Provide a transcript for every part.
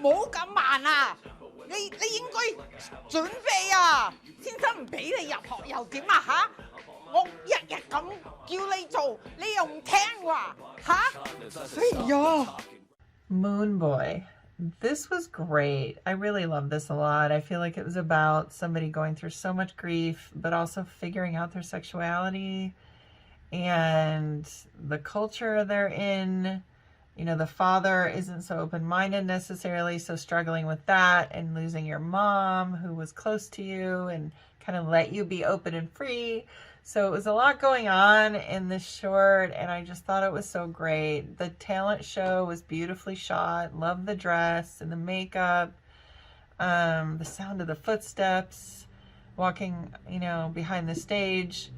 冇咁慢啊！你應該準備啊！先生唔俾你入學又點啊嚇？我日日咁叫你做，你又唔聽話嚇？哎呀 MOONBOY. This was great. I really love this a lot. I feel like it was about somebody going through so much grief, but also figuring out their sexuality and the culture they're in. You know, the father isn't so open-minded necessarily, so struggling with that and losing your mom who was close to you and kind of let you be open and free. So it was a lot going on in this short, and I just thought it was so great. The talent show was beautifully shot. Loved the dress and the makeup, the sound of the footsteps walking, you know, behind the stage.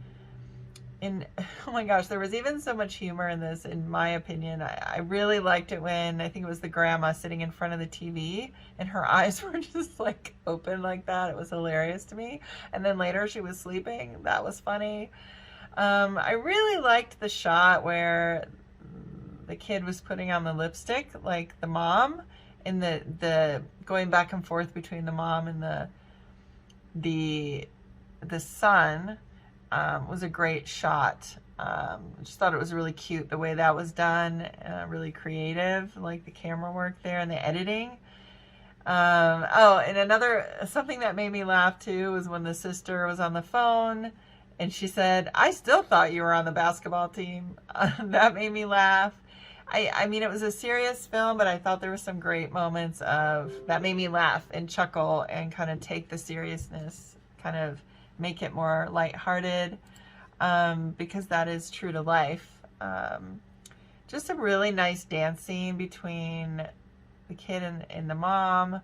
And oh my gosh, there was even so much humor in this, in my opinion. I really liked it when, I think it was the grandma sitting in front of the TV and her eyes were just like open like that. It was hilarious to me. And then later she was sleeping. That was funny. I really liked the shot where the kid was putting on the lipstick, like the mom, and the going back and forth between the mom and the son. Was a great shot. Just thought it was really cute the way that was done, really creative, like the camera work there and the editing. Oh, and something that made me laugh too was when the sister was on the phone and she said, "I still thought you were on the basketball team." That made me laugh. I mean, it was a serious film, but I thought there were some great moments that made me laugh and chuckle and kind of take the seriousness, kind of make it more lighthearted, because that is true to life. Just a really nice dance scene between the kid and the mom.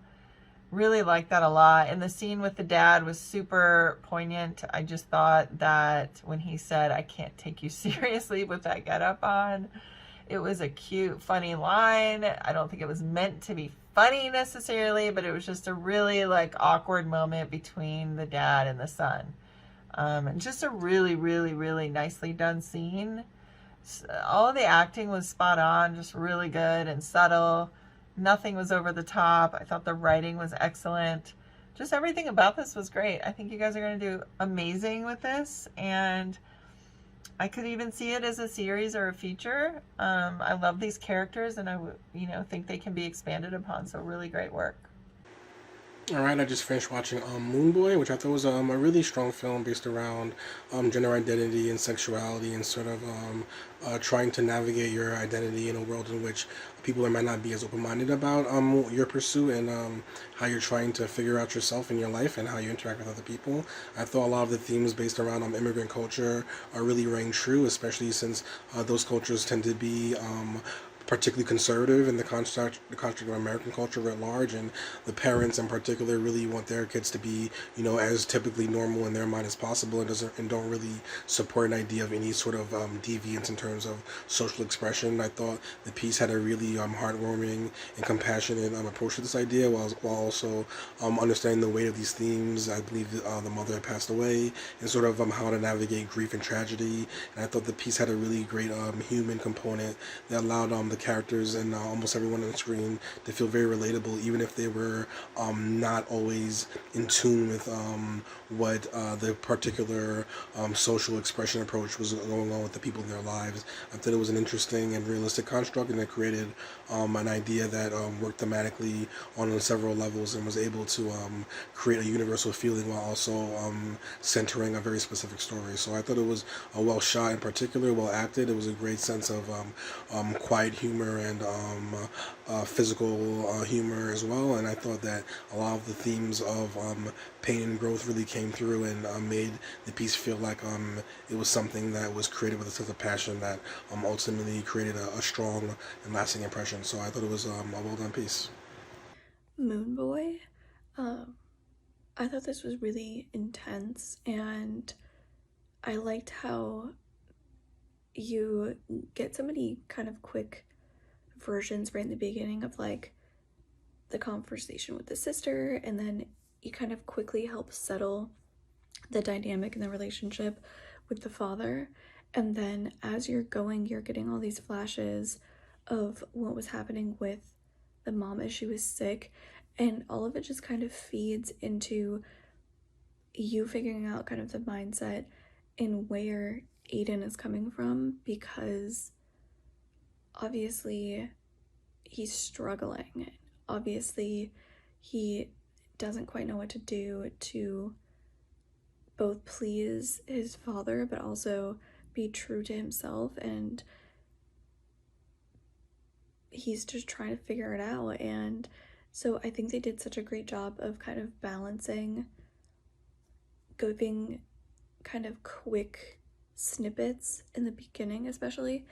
Really liked that a lot. And the scene with the dad was super poignant. I just thought that when he said, "I can't take you seriously with that getup on," it was a cute, funny line. I don't think it was meant to be funny necessarily, but it was just a really like awkward moment between the dad and the son. And just a really, really, really nicely done scene. All of the acting was spot on, just really good and subtle. Nothing was over the top. I thought the writing was excellent. Just everything about this was great. I think you guys are going to do amazing with this, and I could even see it as a series or a feature. I love these characters, and I think they can be expanded upon. So really great work. Alright, I just finished watching MOONBOY, which I thought was a really strong film based around gender identity and sexuality and sort of trying to navigate your identity in a world in which people might not be as open-minded about your pursuit and how you're trying to figure out yourself in your life and how you interact with other people. I thought a lot of the themes based around immigrant culture are really rang true, especially since those cultures tend to be particularly conservative in the construct of American culture at large, and the parents in particular really want their kids to be, as typically normal in their mind as possible, and don't really support an idea of any sort of deviance in terms of social expression. I thought the piece had a really heartwarming and compassionate approach to this idea, while also understanding the weight of these themes. I believe the mother had passed away, and sort of how to navigate grief and tragedy. And I thought the piece had a really great human component that allowed the characters and almost everyone on the screen to feel very relatable, even if they were not always in tune with what the particular social expression approach was going on with the people in their lives. I thought it was an interesting and realistic construct, and it created an idea that worked thematically on several levels and was able to create a universal feeling while also centering a very specific story. So I thought it was well shot, in particular, well acted. It was a great sense of quiet humor and physical humor as well, and I thought that a lot of the themes of pain and growth really came through and made the piece feel like it was something that was created with a sense of passion that ultimately created a strong and lasting impression. So I thought it was a well done piece. MOONBOY, I thought this was really intense, and I liked how you get so many kind of quick versions right in the beginning of like the conversation with the sister, and then you kind of quickly help settle the dynamic in the relationship with the father, and then as you're going, you're getting all these flashes of what was happening with the mom as she was sick, and all of it just kind of feeds into you figuring out kind of the mindset and where Aidan is coming from, because obviously he's struggling. Obviously, he doesn't quite know what to do to both please his father but also be true to himself, and he's just trying to figure it out. And so I think they did such a great job of kind of balancing, giving kind of quick snippets in the beginning, especially,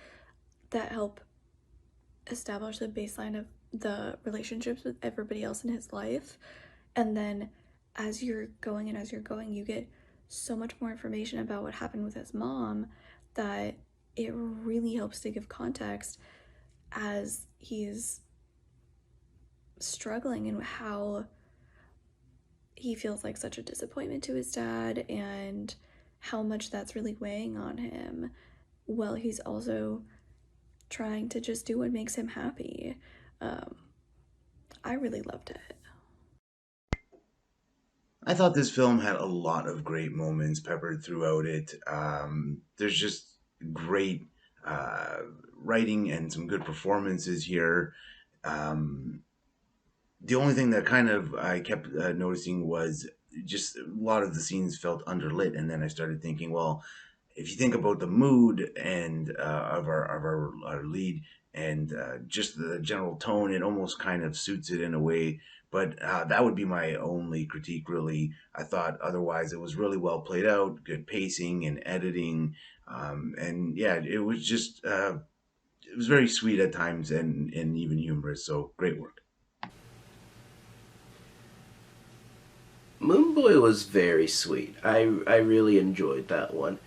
that help establish the baseline of the relationships with everybody else in his life. And then as you're going, you get so much more information about what happened with his mom that it really helps to give context as he's struggling and how he feels like such a disappointment to his dad and how much that's really weighing on him, while he's also trying to just do what makes him happy. I really loved it. I thought this film had a lot of great moments peppered throughout it. There's just great uh, writing and some good performances here. Um, the only thing that kind of I kept noticing was just a lot of the scenes felt underlit, and then I started thinking, well, if you think about the mood and of our lead and just the general tone, it almost kind of suits it in a way. But that would be my only critique, really. I thought otherwise it was really well played out, good pacing and editing, and yeah, it was just it was very sweet at times and even humorous. So great work. Moonboy was very sweet. I really enjoyed that one.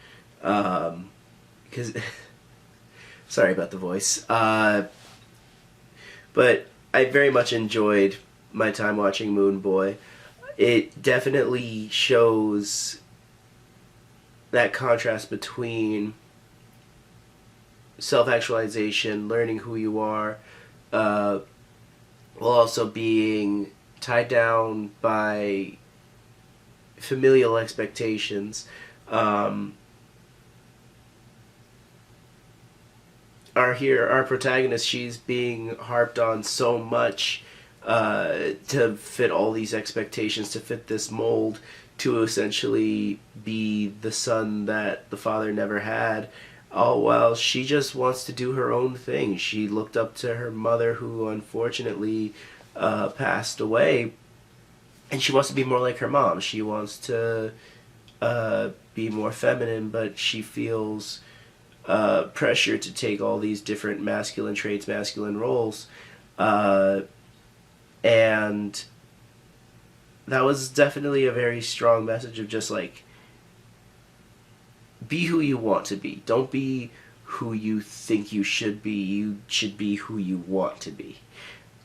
Because sorry about the voice. But I very much enjoyed my time watching Moonboy. It definitely shows that contrast between self-actualization, learning who you are, while also being tied down by familial expectations. Our protagonist, she's being harped on so much to fit all these expectations, to fit this mold, to essentially be the son that the father never had. Oh well, she just wants to do her own thing. She looked up to her mother, who unfortunately passed away, and she wants to be more like her mom. She wants to be more feminine, but she feels pressure to take all these different masculine traits, masculine roles, and that was definitely a very strong message of just like, be who you want to be. Don't be who you think you should be. You should be who you want to be.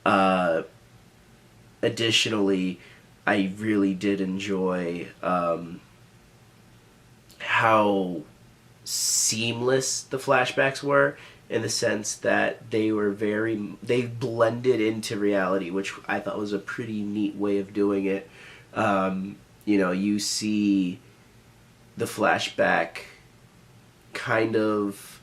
Uh, Additionally, I really did enjoy how seamless the flashbacks were, in the sense that they blended into reality, which I thought was a pretty neat way of doing it. You see the flashback kind of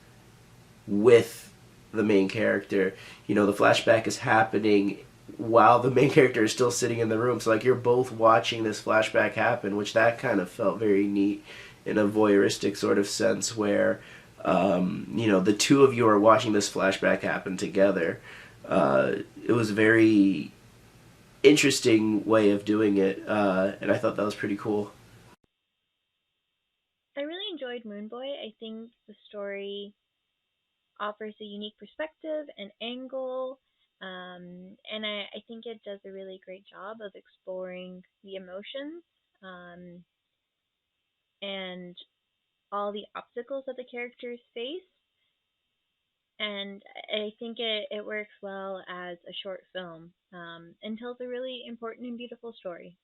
with the main character. The flashback is happening while the main character is still sitting in the room. So like, you're both watching this flashback happen, which that kind of felt very neat in a voyeuristic sort of sense, where the two of you are watching this flashback happen together. It was a very interesting way of doing it, and I thought that was pretty cool. I really enjoyed Moonboy. I think the story offers a unique perspective and angle, and I think it does a really great job of exploring the emotions, and all the obstacles that the characters face. And I think it works well as a short film, and tells a really important and beautiful story.